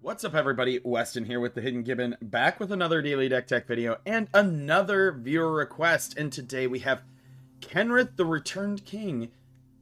What's up, everybody? Weston here with the Hidden Gibbon, back with another Daily Deck Tech video and another viewer request. And today we have Kenrith the Returned King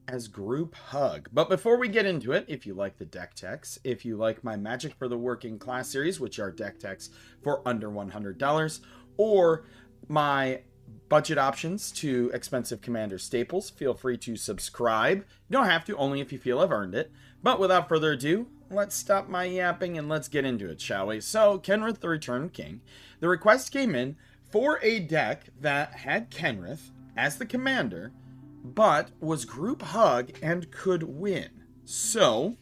as Group Hug. But before we get into it, if you like the deck techs, if you like my Magic for the Working Class series, which are deck techs for under $100, or my budget options to expensive Commander staples, feel free to subscribe. You don't have to, only if you feel I've earned it. But without further ado, let's stop my yapping and let's get into it, shall we? So, Kenrith the Returned King. The request came in for a deck that had Kenrith as the commander, but was Group Hug and could win. So,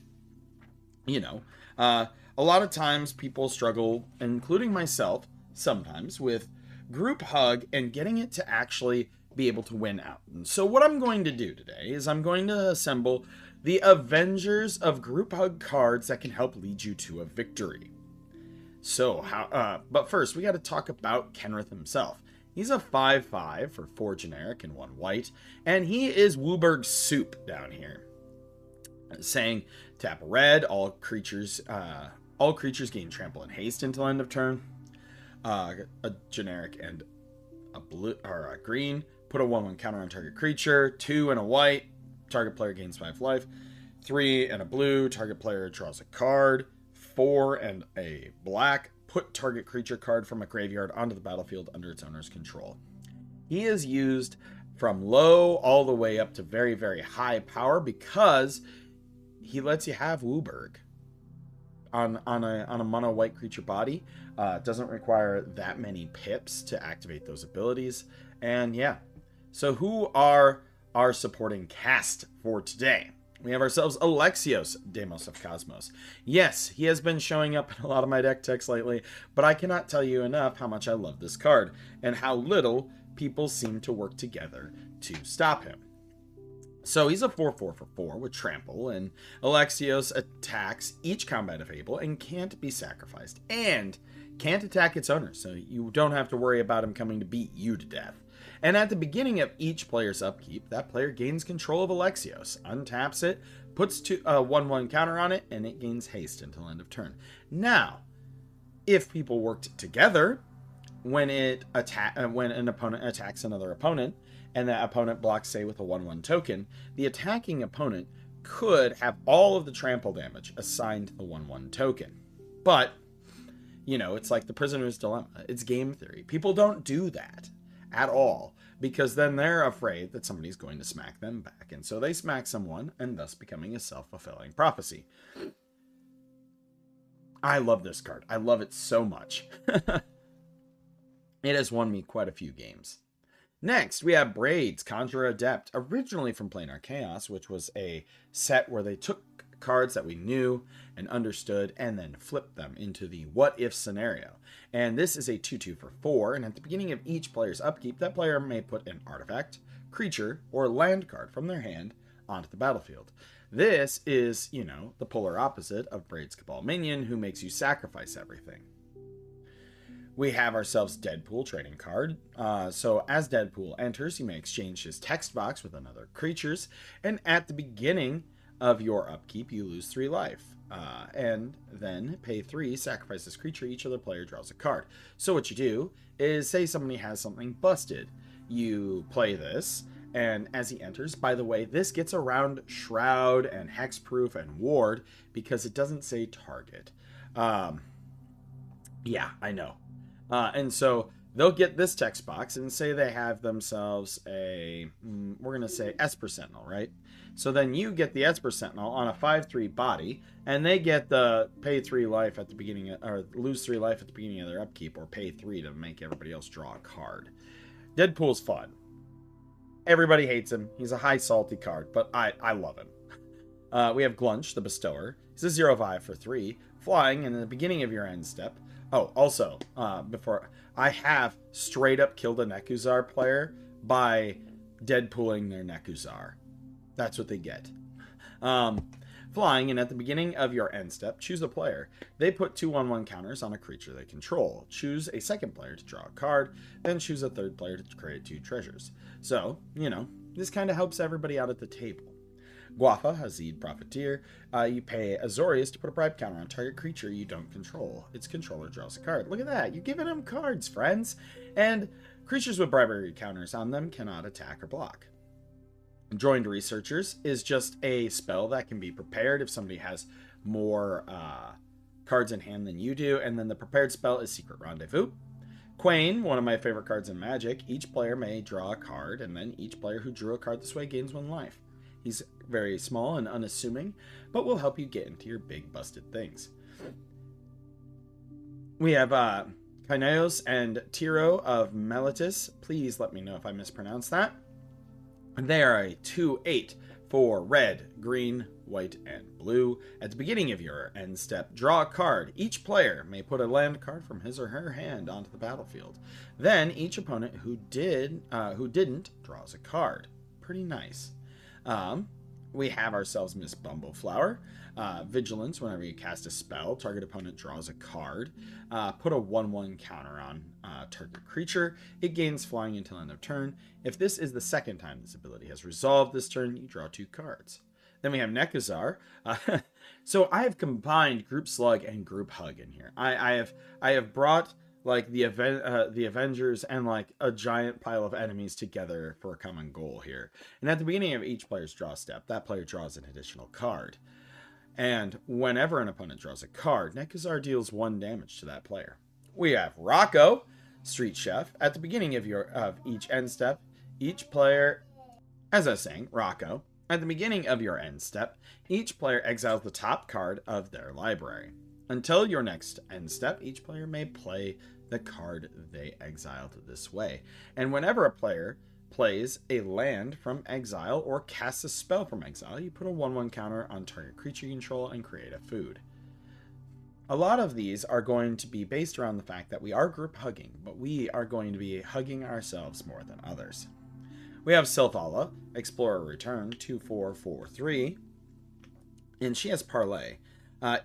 a lot of times people struggle, including myself, sometimes, with Group Hug and getting it to actually be able to win out. And so what I'm going to do today is I'm going to assemble the Avengers of Group Hug cards that can help lead you to a victory. So, but first, we got to talk about Kenrith himself. He's a 5/5 for 4 generic and 1 white, and he is Wooburg Soup down here. Saying, tap a red, all creatures gain trample and haste until end of turn. A generic and a blue or a green, put a 1/1 counter on target creature. 2 and a white, target player gains 5 life. 3 and a blue, target player draws a card. 4 and a black, put target creature card from a graveyard onto the battlefield under its owner's control. He is used from low all the way up to very, very high power because he lets you have Wooburg on a mono white creature body. Doesn't require that many pips to activate those abilities. And yeah, so who are our supporting cast for today? We have ourselves Alexios, Deimos of Cosmos. Yes, he has been showing up in a lot of my deck techs lately, but I cannot tell you enough how much I love this card and how little people seem to work together to stop him. So he's a 4/4 for 4 with trample, and Alexios attacks each combat if able and can't be sacrificed, and can't attack its owner, so you don't have to worry about him coming to beat you to death. And at the beginning of each player's upkeep, that player gains control of Alexios, untaps it, puts a 1/1 counter on it, and it gains haste until end of turn. Now, if people worked together, when an opponent attacks another opponent, and that opponent blocks, say, with a 1/1 token, the attacking opponent could have all of the trample damage assigned to the 1/1 token. But, it's like the prisoner's dilemma. It's game theory. People don't do that at all, because then they're afraid that somebody's going to smack them back. And so they smack someone, and thus becoming a self-fulfilling prophecy. I love this card. I love it so much. It has won me quite a few games. Next, we have Braids, Conjurer Adept, originally from Planar Chaos, which was a set where they took cards that we knew and understood and then flipped them into the what if scenario. And this is a 2/2 for 4, and at the beginning of each player's upkeep, that player may put an artifact, creature, or land card from their hand onto the battlefield. This is, the polar opposite of Braids Cabal Minion, who makes you sacrifice everything. We have ourselves Deadpool trading card. So as Deadpool enters, you may exchange his text box with another creature's, and at the beginning of your upkeep, you lose 3 life. And then pay 3, sacrifice this creature, each other player draws a card. So what you do is, say somebody has something busted. You play this, and as he enters, by the way, this gets around Shroud and Hexproof and Ward because it doesn't say target. Yeah, I know. And so they'll get this text box and say they have themselves a, we're going to say Esper Sentinel, right? So then you get the Esper Sentinel on a 5/3 body, and they get the pay 3 life at the beginning, or lose 3 life at the beginning of their upkeep, or pay 3 to make everybody else draw a card. Deadpool's fun. Everybody hates him. He's a high salty card, but I love him. We have Glunch, the Bestower. He's a 0/5 for 3, flying, and in the beginning of your end step. Oh, also, before I have straight up killed a Nekuzar player by Deadpooling their Nekuzar. That's what they get. Flying, and at the beginning of your end step, choose a player. They put 2 1/1 counters on a creature they control. Choose a second player to draw a card, then choose a third player to create 2 treasures. So, this kind of helps everybody out at the table. Guafa, Hazid Profiteer. You pay Azorius to put a bribe counter on target creature you don't control. Its controller draws a card. Look at that. You're giving them cards, friends. And creatures with bribery counters on them cannot attack or block. Joined Researchers is just a spell that can be prepared if somebody has more cards in hand than you do. And then the prepared spell is Secret Rendezvous. Quain, one of my favorite cards in Magic. Each player may draw a card, and then each player who drew a card this way gains 1 life. He's very small and unassuming, but will help you get into your big busted things. We have Kaineos and Tiro of Melitus. Please let me know if I mispronounced that. They are a 2/8 for red, green, white, and blue. At the beginning of your end step, draw a card. Each player may put a land card from his or her hand onto the battlefield. Then each opponent who didn't draws a card. Pretty nice. We have ourselves Miss Bumbleflower. Vigilance, whenever you cast a spell, target opponent draws a card. Put a 1/1 counter on target creature. It gains flying until end of turn. If this is the second time this ability has resolved this turn, you draw 2 cards. Then we have Nekazar. So I have combined Group Slug and Group Hug in here. I have brought like the Avengers and like a giant pile of enemies together for a common goal here. And at the beginning of each player's draw step, that player draws an additional card. And whenever an opponent draws a card, Nekazar deals 1 damage to that player. We have Rocco, Street Chef. At the beginning of each end step, each player, as I was saying, Rocco. At the beginning of your end step, each player exiles the top card of their library. Until your next end step, each player may play the card they exiled this way. And whenever a player plays a land from exile or casts a spell from exile, you put a 1/1 counter on target creature you control and create a food. A lot of these are going to be based around the fact that we are group hugging, but we are going to be hugging ourselves more than others. We have Sylphala, Explorer Return, 2/4/4/3, and she has Parlay.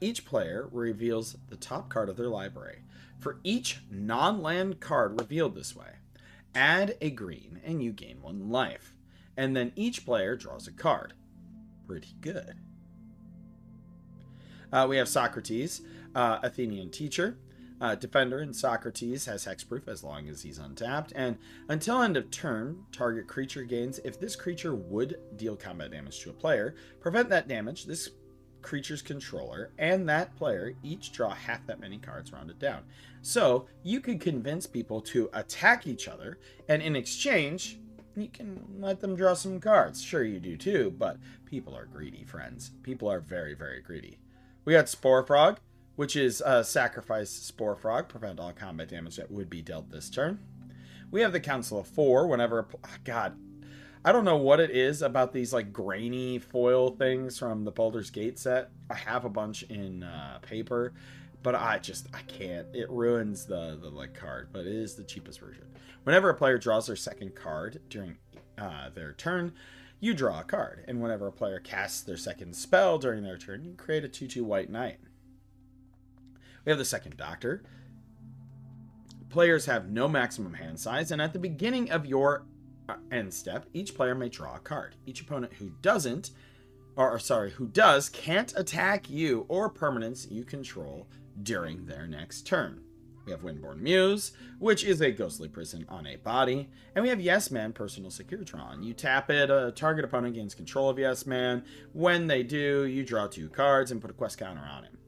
Each player reveals the top card of their library. For each non-land card revealed this way, add a green and you gain 1 life. And then each player draws a card. Pretty good. We have Socrates, Athenian Teacher. Defender in Socrates has hexproof as long as he's untapped. And until end of turn, target creature gains. If this creature would deal combat damage to a player, prevent that damage, this creature's controller and that player each draw half that many cards rounded down. So you could convince people to attack each other, and in exchange, you can let them draw some cards. Sure, you do too, but people are greedy, friends. People are very, very greedy. We got Spore Frog, which is sacrifice Spore Frog, prevent all combat damage that would be dealt this turn. We have the Council of 4, whenever God, I don't know what it is about these like grainy foil things from the Baldur's Gate set. I have a bunch in paper, but I can't. It ruins the like card, but it is the cheapest version. Whenever a player draws their second card during their turn, you draw a card. And whenever a player casts their second spell during their turn, you create a 2/2 white knight. We have the Second Doctor. Players have no maximum hand size, and at the beginning of your end step, each player may draw a card. Each opponent who does can't attack you or permanents you control during their next turn. We have Windborn Muse, which is a ghostly prison on a body. And we have Yes Man, Personal Securitron. You tap it, a target opponent gains control of Yes Man. When they do, you draw 2 cards and put a quest counter on him.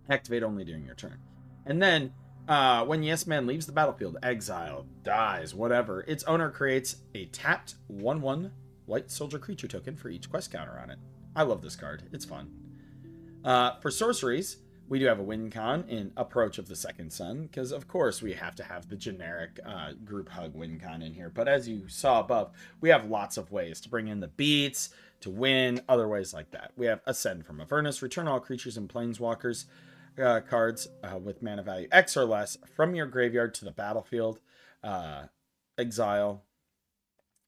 Activate only during your turn. And then when Yes Man leaves the battlefield, exile, dies, whatever, its owner creates a tapped 1/1 white soldier creature token for each quest counter on it. I love this card. It's fun. For sorceries, we do have a win con in Approach of the Second Sun, because of course we have to have the generic group hug win con in here. But as you saw above, we have lots of ways to bring in the beats, to win, other ways like that. We have Ascend from Avernus, return all creatures and planeswalkers cards with mana value X or less from your graveyard to the battlefield. Exile,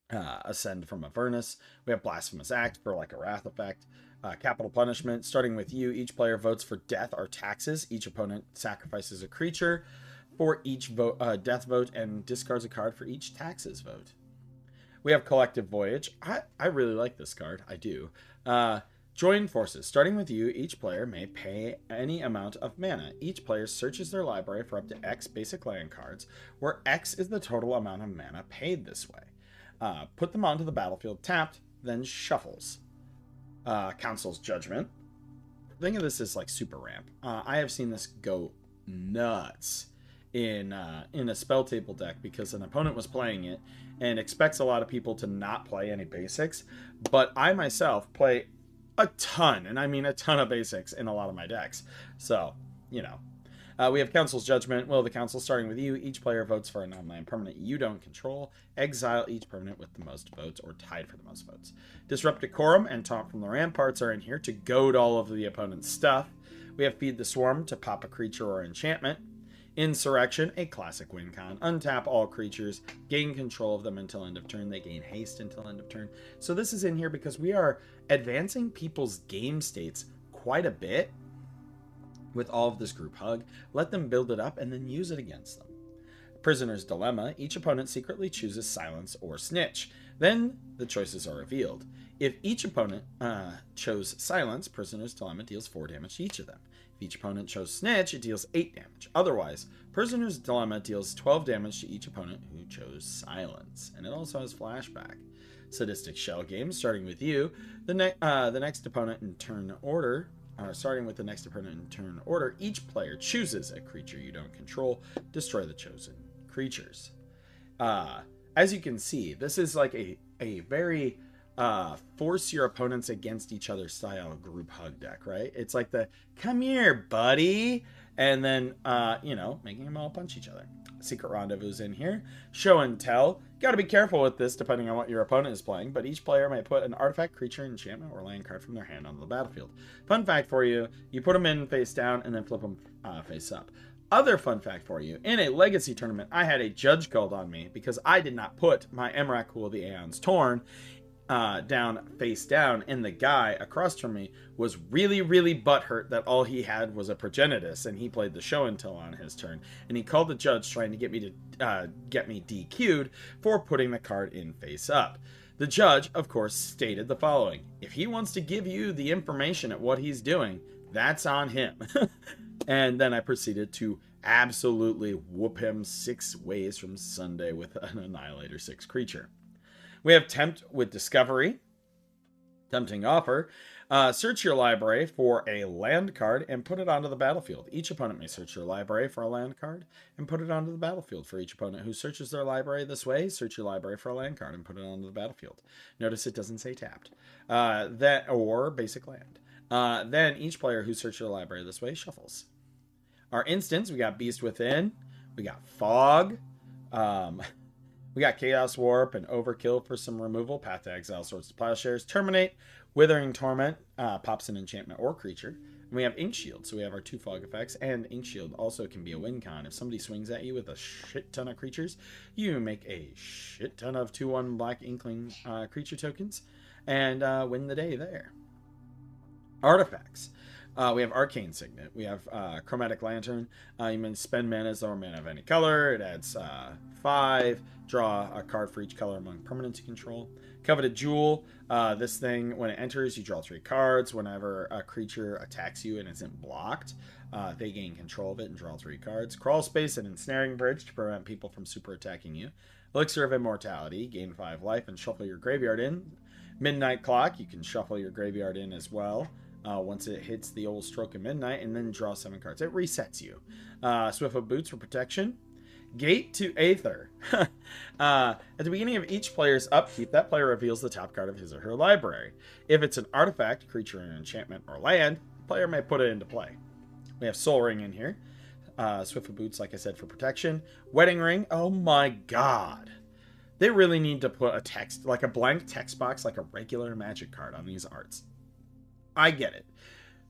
Ascend from Avernus. We have Blasphemous Act for like a Wrath effect. Capital Punishment, starting with you, each player votes for death or taxes. Each opponent sacrifices a creature for each death vote and discards a card for each taxes vote. We have Collective Voyage. I really like this card. I do. Join forces. Starting with you, each player may pay any amount of mana. Each player searches their library for up to X basic land cards, where X is the total amount of mana paid this way. Put them onto the battlefield tapped, then shuffles. Council's Judgment. Think of this as like super ramp. I have seen this go nuts in a spell table deck because an opponent was playing it and expects a lot of people to not play any basics, but I myself play a ton, and I mean a ton of basics in a lot of my decks. So, you know. We have Council's Judgment. Will the Council, starting with you, each player votes for a non-land permanent you don't control. Exile each permanent with the most votes or tied for the most votes. Disrupt Decorum and Taunt from the Ramparts are in here to goad all of the opponent's stuff. We have Feed the Swarm to pop a creature or enchantment. Insurrection, a classic win con. Untap all creatures, gain control of them until end of turn. They gain haste until end of turn. So this is in here because we are advancing people's game states quite a bit with all of this group hug. Let them build it up and then use it against them. Prisoner's Dilemma, each opponent secretly chooses Silence or Snitch. Then the choices are revealed. If each opponent chose Silence, Prisoner's Dilemma deals 4 damage to each of them. If each opponent chose Snitch, it deals 8 damage. Otherwise, Prisoner's Dilemma deals 12 damage to each opponent who chose Silence. And it also has Flashback. Sadistic Shell Game, starting with you. The next opponent in turn order, starting with the next opponent in turn order, each player chooses a creature you don't control. Destroy the chosen creatures. As you can see, this is like a very force your opponents against each other style group hug deck, right? It's like the come here, buddy, and then making them all punch each other. Secret Rendezvous in here. Show and Tell. Got to be careful with this depending on what your opponent is playing, but each player may put an artifact, creature, enchantment, or land card from their hand onto the battlefield. Fun fact for you, you put them in face down and then flip them face up. Other fun fact for you, in a Legacy tournament, I had a judge called on me because I did not put my Emrakul of the Aeons Torn down face down, and the guy across from me was really butthurt that all he had was a Progenitus, and he played the show and tell on his turn, and he called the judge trying to get me DQ'd for putting the card in face up. The judge, of course, stated the following: if he wants to give you the information at what he's doing, that's on him. And then I proceeded to absolutely whoop him 6 ways from Sunday with an Annihilator 6 creature. We have Tempt with Discovery. Tempting Offer. Search your library for a land card and put it onto the battlefield. Each opponent may search your library for a land card and put it onto the battlefield. For each opponent who searches their library this way, search your library for a land card and put it onto the battlefield. Notice it doesn't say tapped. Or basic land. Then each player who searches their library this way shuffles. Our instants, we got Beast Within. We got Fog. We got Chaos Warp and Overkill for some removal. Path to Exile, Swords to Plowshares. Terminate, Withering Torment, pops an enchantment or creature. And we have Ink Shield, so we have our 2 fog effects. And Ink Shield also can be a win con. If somebody swings at you with a shit ton of creatures, you make a shit ton of 2/1 Black Inkling creature tokens and win the day there. Artifacts. We have Arcane Signet. We have Chromatic Lantern. You may spend mana as though mana of any color. It adds 5. Draw a card for each color among permanents you control. Coveted Jewel. This thing, when it enters, you draw 3 cards. Whenever a creature attacks you and isn't blocked, they gain control of it and draw 3 cards. Crawl Space and Ensnaring Bridge to prevent people from super attacking you. Elixir of Immortality. Gain 5 life and shuffle your graveyard in. Midnight Clock. You can shuffle your graveyard in as well. Once it hits the old stroke of midnight, and then draw 7 cards. It resets you. Swiftfoot Boots for protection. Gate to Aether. At the beginning of each player's upkeep, that player reveals the top card of his or her library. If it's an artifact, creature, an enchantment, or land, the player may put it into play. We have Soul Ring in here. Swiftfoot Boots, like I said, for protection. Wedding Ring. Oh my god. They really need to put a text, like a blank text box, like a regular Magic card on these arts. I get it.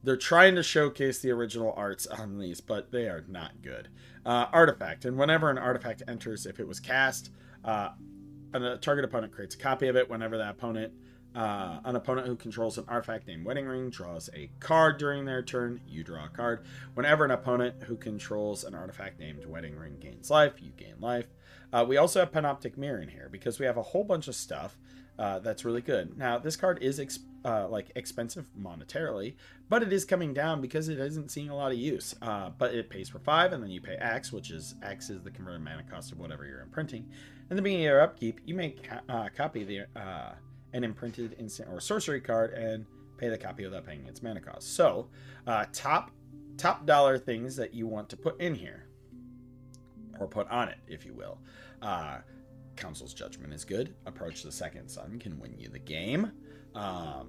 They're trying to showcase the original arts on these, but they are not good. Artifact. And whenever an artifact enters, if it was cast, a target opponent creates a copy of it. Whenever that opponent An opponent who controls an artifact named Wedding Ring draws a card during their turn. You draw a card. Whenever an opponent who controls an artifact named Wedding Ring gains life, you gain life. We also have Panoptic Mirror in here because we have a whole bunch of stuff that's really good. Now, this card is expensive monetarily, but it is coming down because it isn't seeing a lot of use. But it pays for 5, and then you pay X, which is X is the converted mana cost of whatever you're imprinting. In the beginning of your upkeep, you may copy the an imprinted instant or sorcery card and pay the copy without paying its mana cost. So, top dollar things that you want to put in here, or put on it, if you will. Council's Judgment is good. Approach the Second Sun can win you the game. I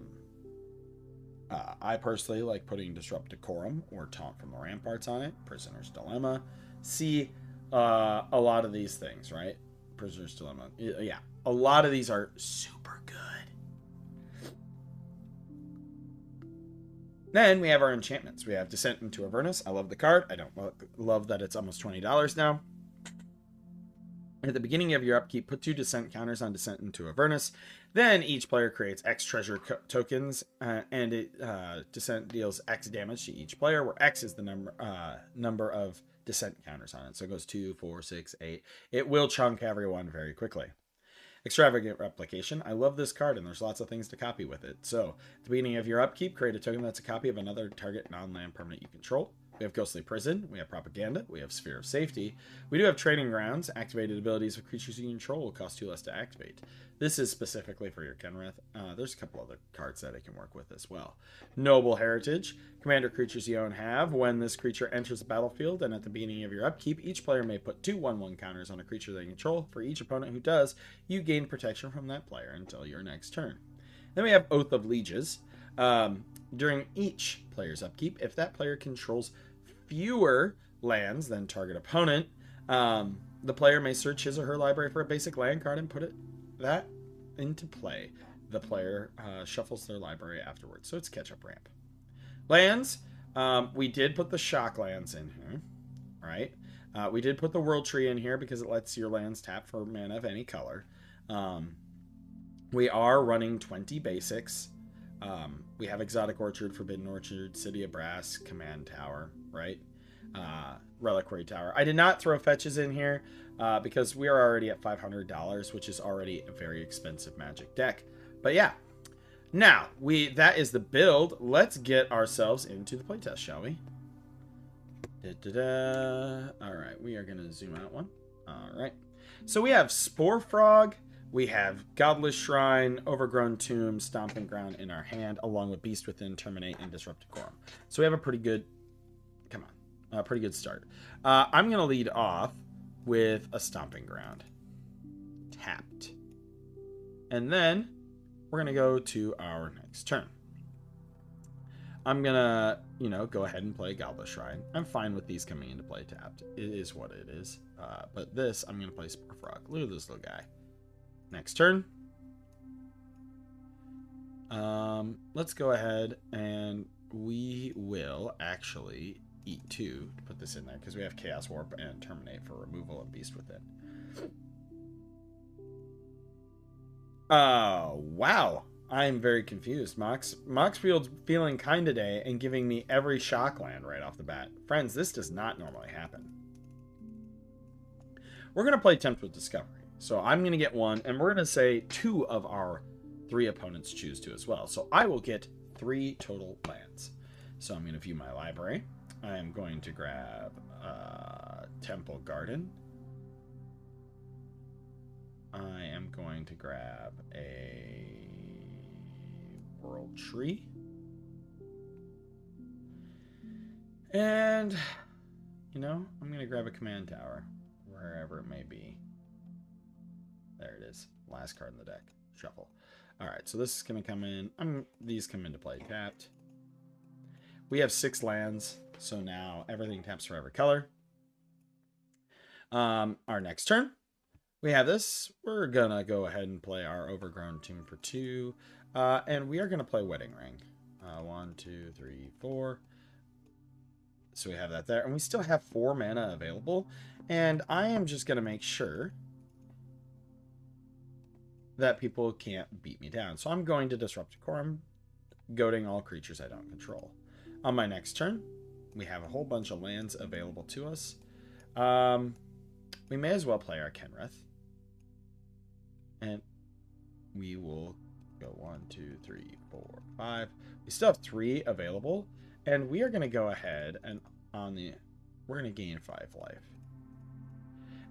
personally like putting Disrupt Decorum or Taunt from the Ramparts on it. Prisoner's Dilemma. See a lot of these things, right? Prisoner's Dilemma. Yeah, a lot of these are super good. Then we have our enchantments. We have Descent into Avernus. I love the card. I don't love that it's almost $20 now. At the beginning of your upkeep, put 2 Descent counters on Descent into Avernus. Then each player creates X treasure tokens, and Descent deals X damage to each player, where X is the number of Descent counters on it. So it goes 2, 4, 6, 8. It will chunk everyone very quickly. Extravagant Replication. I love this card, and there's lots of things to copy with it. So, at the beginning of your upkeep, create a token that's a copy of another target non-land permanent you control. We have Ghostly Prison, we have Propaganda, we have Sphere of Safety. We do have Training Grounds. Activated abilities of creatures you control will cost 2 less to activate. This is specifically for your Kenrith. There's a couple other cards that it can work with as well. Noble Heritage. Commander creatures you own have. When this creature enters the battlefield and at the beginning of your upkeep, each player may put 2 1/1 counters on a creature they control. For each opponent who does, you gain protection from that player until your next turn. Then we have Oath of Lieges. During each player's upkeep, if that player controls fewer lands than target opponent, the player may search his or her library for a basic land card and put that into play. The player shuffles their library afterwards, so it's catch-up ramp. Lands, we did put the shock lands in here, right? We did put the World Tree in here because it lets your lands tap for mana of any color. We are running 20 basics. We have Exotic Orchard, Forbidden Orchard, City of Brass, Command Tower, right? Reliquary Tower. I did not throw fetches in here because we are already at $500, which is already a very expensive Magic deck. But yeah, now that is the build. Let's get ourselves into the playtest, shall we? All right, we are going to zoom out one. All right. So we have Spore Frog. We have Godless Shrine, Overgrown Tomb, Stomping Ground in our hand, along with Beast Within, Terminate, and Disrupt Decorum. So we have a pretty good, pretty good start. I'm going to lead off with a Stomping Ground. Tapped. And then we're going to go to our next turn. I'm going to, go ahead and play Godless Shrine. I'm fine with these coming into play tapped. It is what it is. But this, I'm going to play Spore Frog. Look at this little guy. Next turn. Let's go ahead and we will actually eat 2 to put this in there because we have Chaos Warp and Terminate for removal of Beast Within. Wow. I'm very confused. Moxfield's feeling kind today and giving me every shock land right off the bat. Friends, this does not normally happen. We're going to play Tempt with Discovery. So I'm going to get 1, and we're going to say 2 of our 3 opponents choose to as well. So I will get 3 total lands. So I'm going to view my library. I am going to grab Temple Garden. I am going to grab a World Tree. And, I'm going to grab a Command Tower, wherever it may be. There it is. Last card in the deck. Shuffle. All right, so this is going to come in. These come into play tapped. We have 6 lands, so now everything taps for every color. Our next turn, we have this. We're going to go ahead and play our Overgrown Tomb for 2. And we are going to play Wedding Ring. 1, 2, 3, 4. So we have that there. And we still have 4 mana available. And I am just going to make sure that people can't beat me down. So I'm going to disrupt a core. I'm goading all creatures I don't control. On my next turn, we have a whole bunch of lands available to us. We may as well play our Kenrith. And we will go 1, 2, 3, 4, 5. We still have 3 available. And we are going to go ahead and we're going to gain 5 life.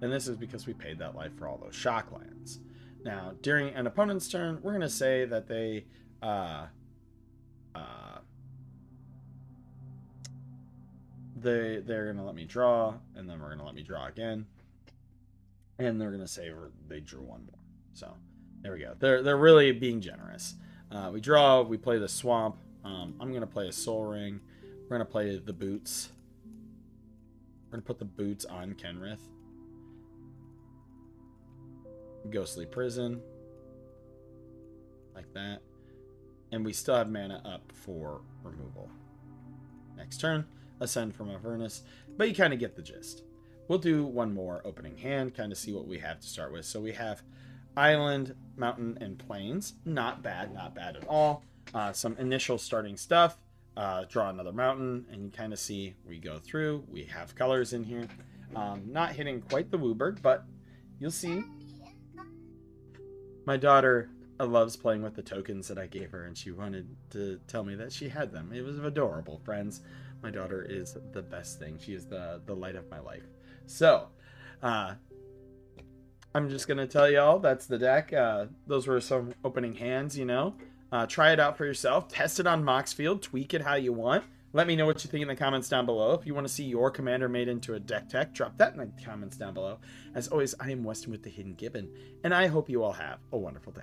And this is because we paid that life for all those shock lands. Now, during an opponent's turn, we're going to say that they're going to let me draw, and then we're going to let me draw again. And they're going to say they drew 1 more. So, there we go. They're really being generous. We draw, we play the swamp. I'm going to play a soul ring. We're going to play the boots. We're going to put the boots on Kenrith. Ghostly Prison. Like that. And we still have mana up for removal. Next turn, Ascend from Avernus. But you kind of get the gist. We'll do one more opening hand, kind of see what we have to start with. So we have Island, Mountain, and Plains. Not bad at all. Some initial starting stuff. Draw another mountain, and you kind of see we go through. We have colors in here. Not hitting quite the Wooburg, but you'll see. My daughter loves playing with the tokens that I gave her, and she wanted to tell me that she had them. It was adorable, friends. My daughter is the best thing. She is the light of my life. So, I'm just going to tell y'all that's the deck. Those were some opening hands, you know. Try it out for yourself. Test it on Moxfield. Tweak it how you want. Let me know what you think in the comments down below. If you want to see your commander made into a deck tech, drop that in the comments down below. As always, I am Weston with the Hidden Gibbon, and I hope you all have a wonderful day.